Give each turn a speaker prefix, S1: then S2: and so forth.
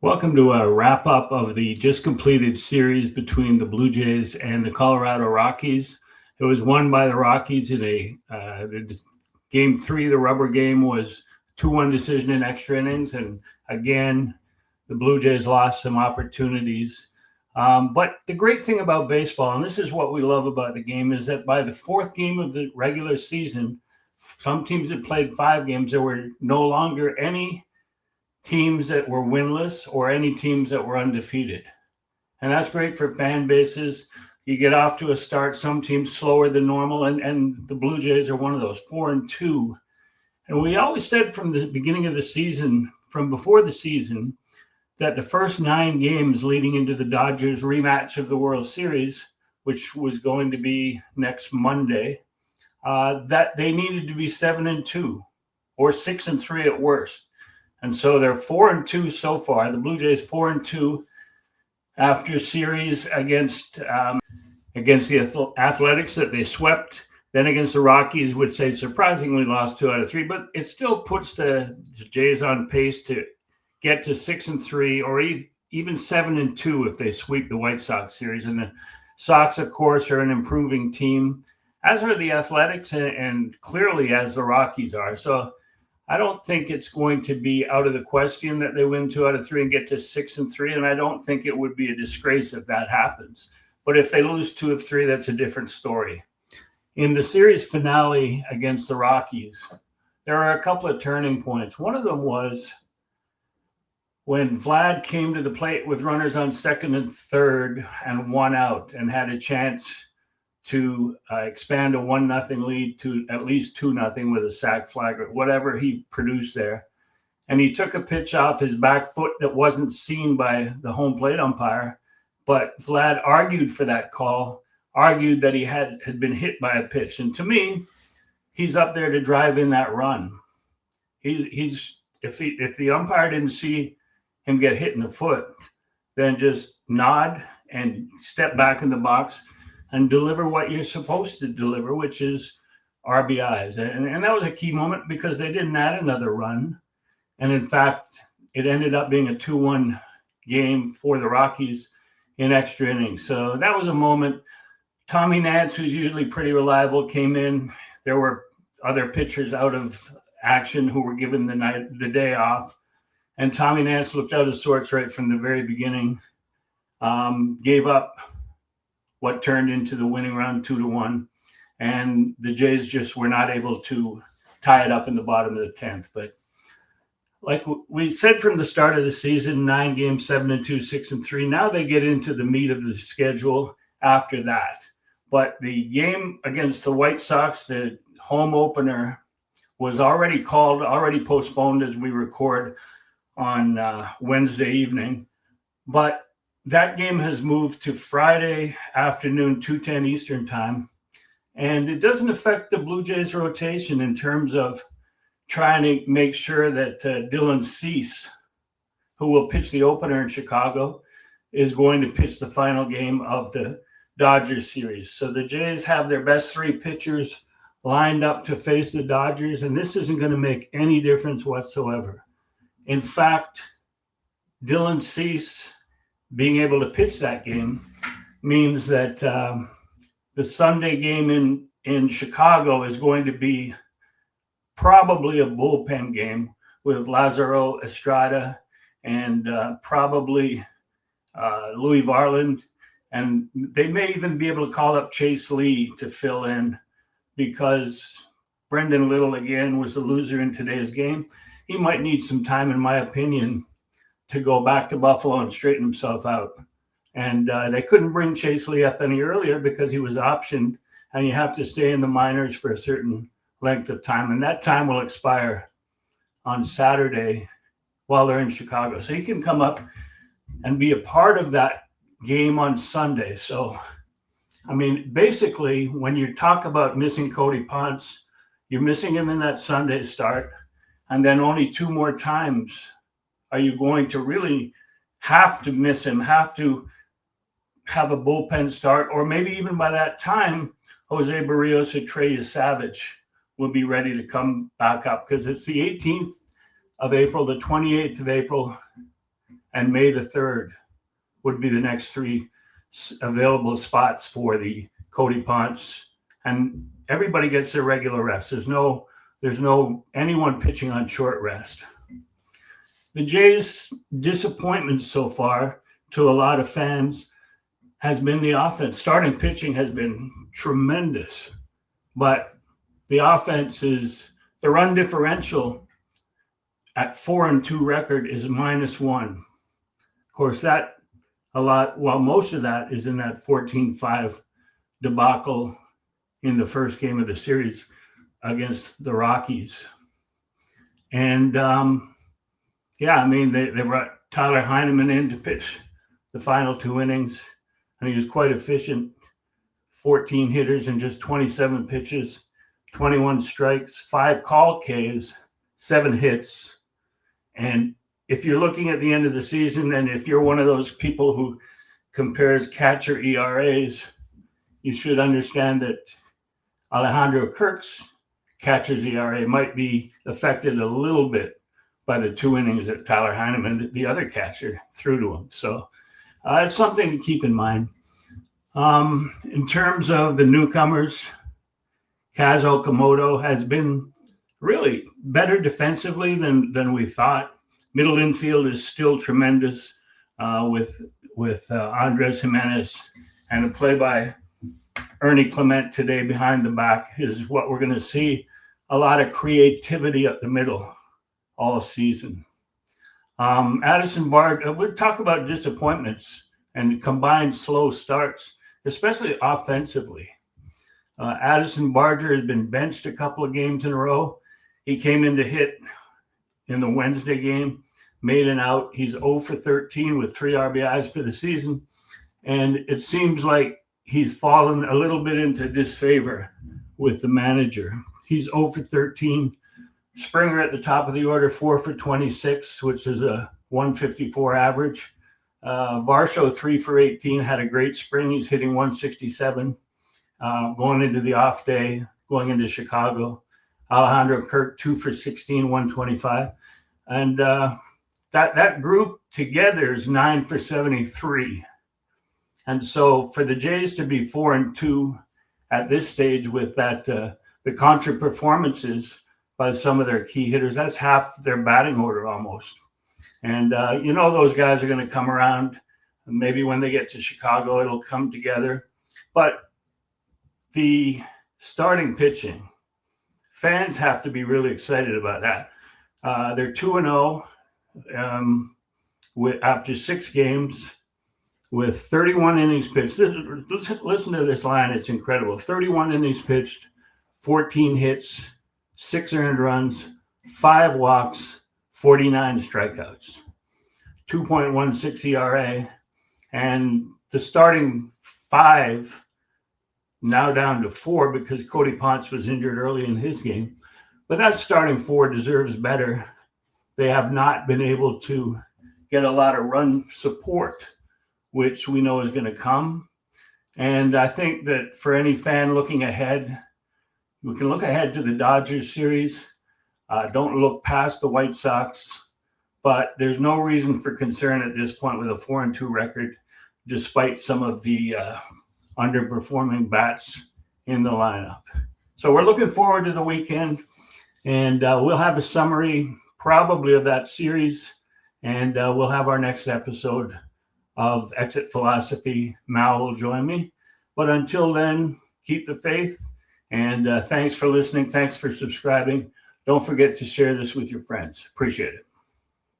S1: Welcome to a wrap up of the just completed series between the Blue Jays and the Colorado Rockies. It was won by the Rockies in game three. The rubber game was 2-1 decision in extra innings. And again, the Blue Jays lost some opportunities. But the great thing about baseball, and this is what we love about the game, is that by the fourth game of the regular season, some teams had played 5 games. There were no longer any teams that were winless or any teams that were undefeated. And that's great for fan bases. You get off to a start, some teams slower than normal, and the Blue Jays are one of those, 4-2. And we always said from the beginning of the season, from before the season, that the first 9 games leading into the Dodgers rematch of the World Series, which was going to be next Monday, that they needed to be 7-2 or 6-3 at worst. And so they're 4-2 so far. The Blue Jays 4-2 after series against the Athletics that they swept, then against the Rockies, which they surprisingly lost 2 out of 3. But it still puts the Jays on pace to get to 6-3 or even 7-2 if they sweep the White Sox series. And the Sox, of course, are an improving team, as are the Athletics, and clearly as the Rockies are. So I don't think it's going to be out of the question that they win 2 out of 3 and get to 6-3. And I don't think it would be a disgrace if that happens. But if they lose 2 of 3, that's a different story. In the series finale against the Rockies, there are a couple of turning points. One of them was when Vlad came to the plate with runners on second and third and 1 out and had a chance to expand a 1-0 lead to at least 2-0 with a sac flag or whatever he produced there. And he took a pitch off his back foot that wasn't seen by the home plate umpire, but Vlad argued for that call, argued that he had been hit by a pitch. And to me, he's up there to drive in that run. If the umpire didn't see him get hit in the foot, then just nod and step back in the box and deliver what you're supposed to deliver, which is RBIs. And that was a key moment because they didn't add another run. And in fact, it ended up being a 2-1 game for the Rockies in extra innings. So that was a moment. Tommy Nance, who's usually pretty reliable, came in. There were other pitchers out of action who were given the day off. And Tommy Nance looked out of sorts right from the very beginning, gave up what turned into the winning run 2-1. And the Jays just were not able to tie it up in the bottom of the 10th. But like we said from the start of the season, 9 games, 7-2, 6-3. Now they get into the meat of the schedule after that. But the game against the White Sox, the home opener, was already called, already postponed as we record on Wednesday evening. But that game has moved to Friday afternoon, 2:10 Eastern time. And it doesn't affect the Blue Jays rotation in terms of trying to make sure that Dylan Cease, who will pitch the opener in Chicago, is going to pitch the final game of the Dodgers series. So the Jays have their best 3 pitchers lined up to face the Dodgers, and this isn't going to make any difference whatsoever. In fact, Dylan Cease being able to pitch that game means that the Sunday game in Chicago is going to be probably a bullpen game with Lazaro Estrada and probably Louis Varland. And they may even be able to call up Chase Lee to fill in because Brendan Little, again, was the loser in today's game. He might need some time, in my opinion, to go back to Buffalo and straighten himself out. And they couldn't bring Chase Lee up any earlier because he was optioned, and you have to stay in the minors for a certain length of time. And that time will expire on Saturday while they're in Chicago. So he can come up and be a part of that game on Sunday. So, I mean, basically, when you talk about missing Cody Ponce, you're missing him in that Sunday start. And then only 2 more times are you going to really have to miss him, have to have a bullpen start, or maybe even by that time, Jose Barrios or Trey Savage will be ready to come back up because it's the 18th of April, the 28th of April, and May the 3rd would be the next 3 available spots for the Cody Ponce, and everybody gets their regular rest. There's no anyone pitching on short rest. The Jays' disappointment so far to a lot of fans has been the offense. Starting pitching has been tremendous, but the offense is, the run differential at 4-2 record is -1. Of course, that most of that is in that 14-5 debacle in the first game of the series against the Rockies. And they brought Tyler Heineman in to pitch the final 2 innings, and he was quite efficient. 14 hitters in just 27 pitches, 21 strikes, 5 call Ks, 7 hits. And if you're looking at the end of the season, and if you're one of those people who compares catcher ERAs, you should understand that Alejandro Kirk's catcher's ERA might be affected a little bit by the 2 innings that Tyler Heineman, the other catcher, threw to him. So it's something to keep in mind. In terms of the newcomers, Kaz Okamoto has been really better defensively than we thought. Middle infield is still tremendous with Andres Jimenez, and a play by Ernie Clement today behind the back is what we're going to see. A lot of creativity up the middle all season. Addison Barger, we'll talk about disappointments and combined slow starts, especially offensively. Addison Barger has been benched a couple of games in a row. He came in to hit in the Wednesday game, made an out. He's 0 for 13 with 3 RBIs for the season. And it seems like he's fallen a little bit into disfavor with the manager. He's 0 for 13. Springer at the top of the order, 4 for 26, which is a 154 average. Varsho, 3 for 18, had a great spring. He's hitting 167. Going into the off day, going into Chicago. Alejandro Kirk, 2 for 16, 125. And that group together is 9 for 73. And so for the Jays to be 4-2 at this stage with that the contra performances by some of their key hitters, that's half their batting order almost. And those guys are going to come around. Maybe when they get to Chicago, it'll come together. But the starting pitching, fans have to be really excited about that. They're 2-0 after 6 games with 31 innings pitched. Listen to this line. It's incredible. 31 innings pitched, 14 hits, 6 earned runs, 5 walks, 49 strikeouts, 2.16 ERA. And the starting 5 now down to 4 because Cody Ponce was injured early in his game. But that starting 4 deserves better. They have not been able to get a lot of run support, which we know is going to come. And I think that for any fan looking ahead, we can look ahead to the Dodgers series. Don't look past the White Sox. But there's no reason for concern at this point with a 4-2 record, despite some of the underperforming bats in the lineup. So we're looking forward to the weekend, and we'll have a summary probably of that series, and we'll have our next episode of Exit Philosophy. Mal will join me. But until then, keep the faith, and thanks for listening. Thanks for subscribing. Don't forget to share this with your friends. Appreciate it.